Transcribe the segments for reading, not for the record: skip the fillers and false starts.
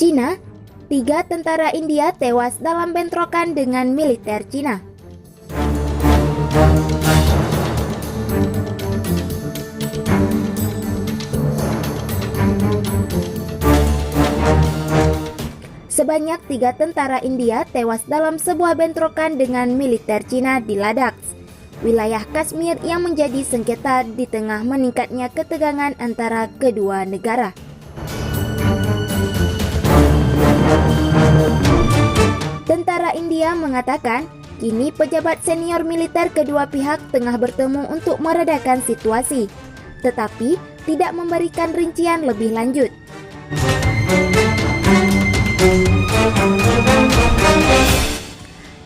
Cina, 3 tentara India tewas dalam bentrokan dengan militer Cina. Sebanyak 3 tentara India tewas dalam sebuah bentrokan dengan militer Cina di Ladakh, wilayah Kashmir yang menjadi sengketa di tengah meningkatnya ketegangan antara kedua negara. Tentara India mengatakan, kini pejabat senior militer kedua pihak tengah bertemu untuk meredakan situasi, tetapi tidak memberikan rincian lebih lanjut.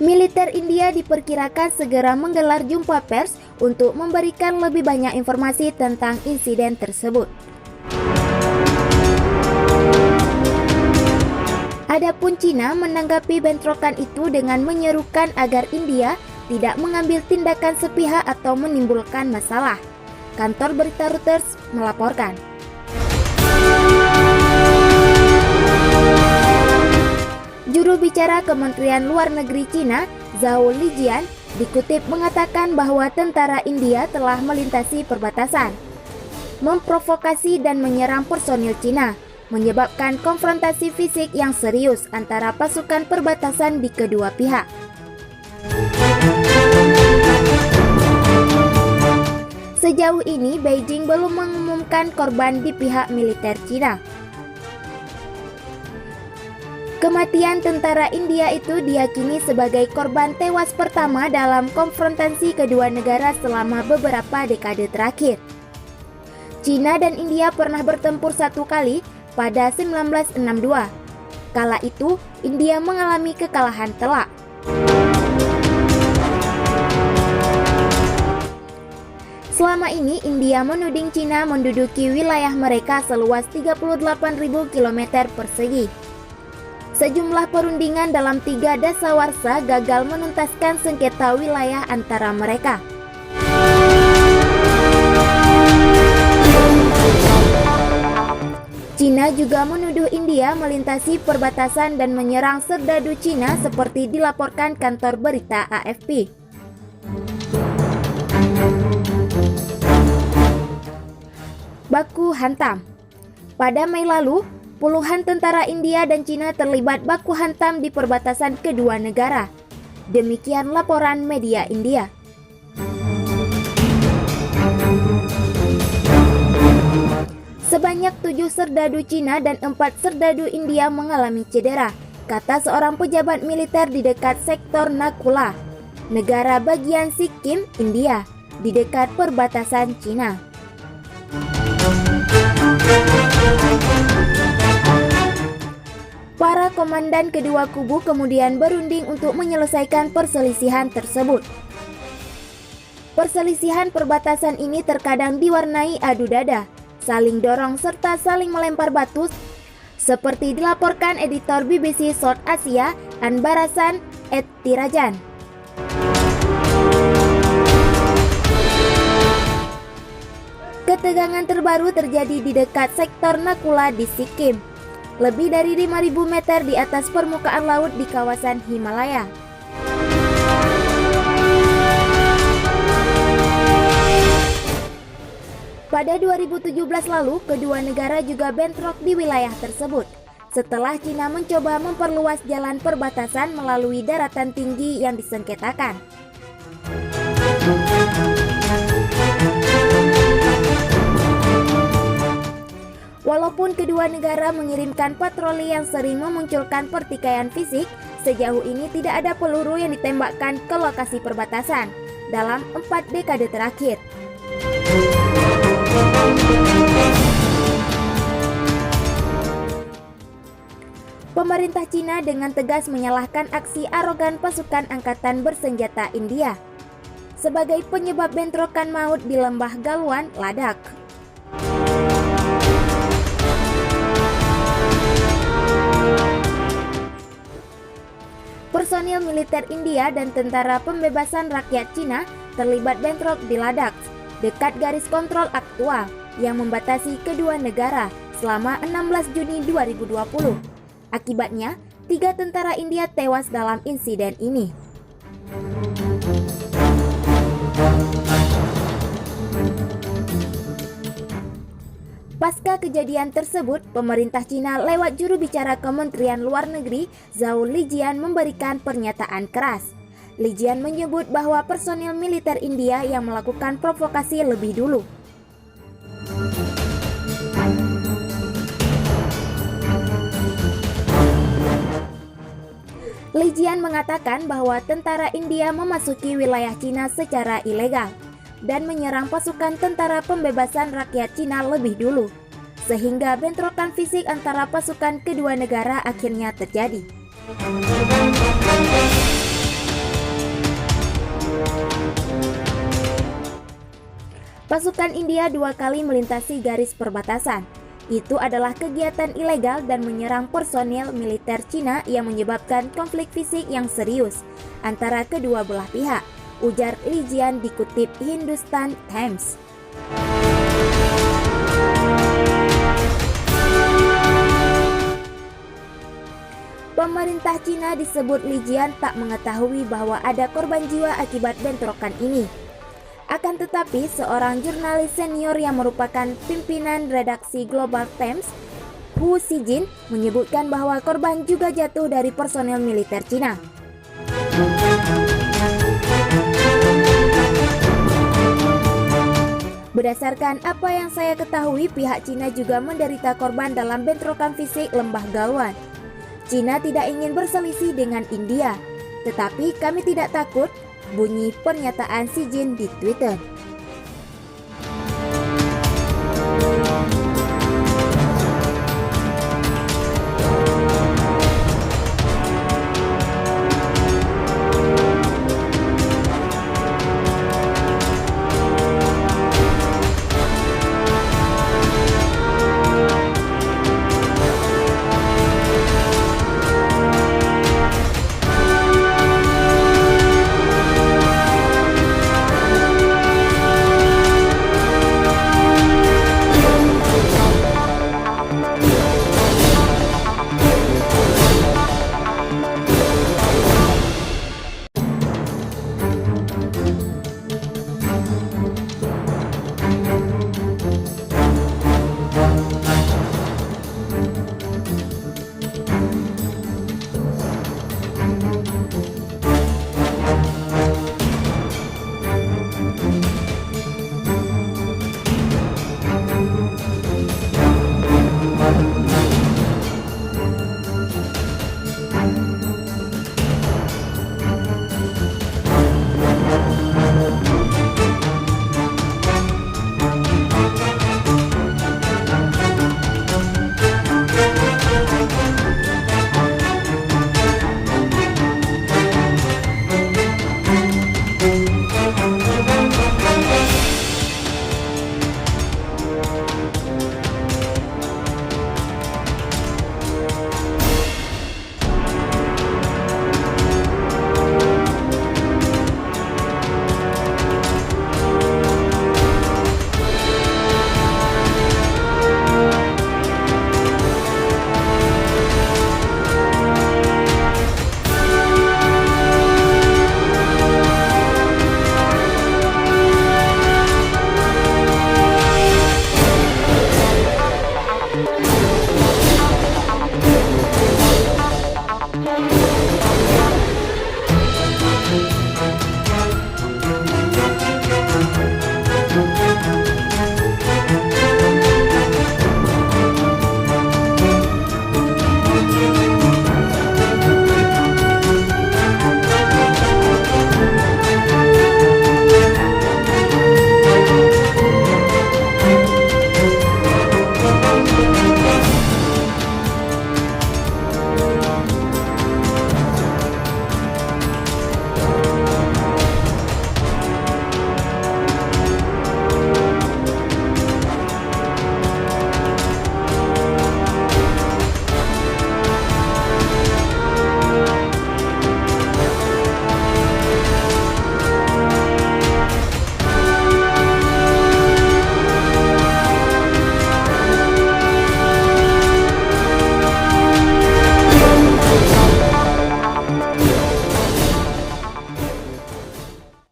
Militer India diperkirakan segera menggelar jumpa pers untuk memberikan lebih banyak informasi tentang insiden tersebut. Adapun Cina menanggapi bentrokan itu dengan menyerukan agar India tidak mengambil tindakan sepihak atau menimbulkan masalah. Kantor berita Reuters melaporkan. Juru bicara Kementerian Luar Negeri Cina, Zhao Lijian, dikutip mengatakan bahwa tentara India telah melintasi perbatasan, memprovokasi dan menyerang personil Cina, menyebabkan konfrontasi fisik yang serius antara pasukan perbatasan di kedua pihak. Sejauh ini, Beijing belum mengumumkan korban di pihak militer Cina. Kematian tentara India itu diyakini sebagai korban tewas pertama dalam konfrontasi kedua negara selama beberapa dekade terakhir. Cina dan India pernah bertempur satu kali pada 1962. Kala itu, India mengalami kekalahan telak. Selama ini, India menuding Cina menduduki wilayah mereka seluas 38.000 km persegi. Sejumlah perundingan dalam 3 dasawarsa gagal menuntaskan sengketa wilayah antara mereka. Cina juga menuduh India melintasi perbatasan dan menyerang serdadu Cina seperti dilaporkan kantor berita AFP. Baku hantam. Pada Mei lalu, puluhan tentara India dan Cina terlibat baku hantam di perbatasan kedua negara. Demikian laporan media India. Sebanyak 7 serdadu Cina dan 4 serdadu India mengalami cedera, kata seorang pejabat militer di dekat sektor Nakula, negara bagian Sikkim, India, di dekat perbatasan Cina. Para komandan kedua kubu kemudian berunding untuk menyelesaikan perselisihan tersebut. Perselisihan perbatasan ini terkadang diwarnai adu dada, saling dorong serta saling melempar batu, seperti dilaporkan editor BBC South Asia Anbarasan Tirajan. Ketegangan terbaru terjadi di dekat sektor Nakula di Sikkim, lebih dari 5.000 meter di atas permukaan laut di kawasan Himalaya. Pada 2017 lalu, kedua negara juga bentrok di wilayah tersebut, setelah Cina mencoba memperluas jalan perbatasan melalui daratan tinggi yang disengketakan. Walaupun kedua negara mengirimkan patroli yang sering memunculkan pertikaian fisik, sejauh ini tidak ada peluru yang ditembakkan ke lokasi perbatasan dalam 4 dekade terakhir. Pemerintah Cina dengan tegas menyalahkan aksi arogan pasukan angkatan bersenjata India sebagai penyebab bentrokan maut di lembah Galwan, Ladakh. Personil militer India dan tentara pembebasan rakyat Cina terlibat bentrok di Ladakh, dekat garis kontrol aktual yang membatasi kedua negara selama 16 Juni 2020. Akibatnya, 3 tentara India tewas dalam insiden ini. Pasca kejadian tersebut, pemerintah Cina lewat juru bicara Kementerian Luar Negeri Zhao Lijian memberikan pernyataan keras. Lijian menyebut bahwa personil militer India yang melakukan provokasi lebih dulu. Lijian mengatakan bahwa tentara India memasuki wilayah Cina secara ilegal dan menyerang pasukan tentara pembebasan rakyat Cina lebih dulu, sehingga bentrokan fisik antara pasukan kedua negara akhirnya terjadi. Pasukan India 2 kali melintasi garis perbatasan. Itu adalah kegiatan ilegal dan menyerang personil militer Cina yang menyebabkan konflik fisik yang serius antara kedua belah pihak, ujar Lijian dikutip Hindustan Times. Pemerintah Cina disebut Lijian tak mengetahui bahwa ada korban jiwa akibat bentrokan ini. Akan tetapi, seorang jurnalis senior yang merupakan pimpinan redaksi Global Times, Hu Xijin, menyebutkan bahwa korban juga jatuh dari personel militer Cina. Berdasarkan apa yang saya ketahui, pihak Cina juga menderita korban dalam bentrokan fisik Lembah Galwan. Cina tidak ingin berselisih dengan India, tetapi kami tidak takut, bunyi pernyataan Xi Jinping di Twitter.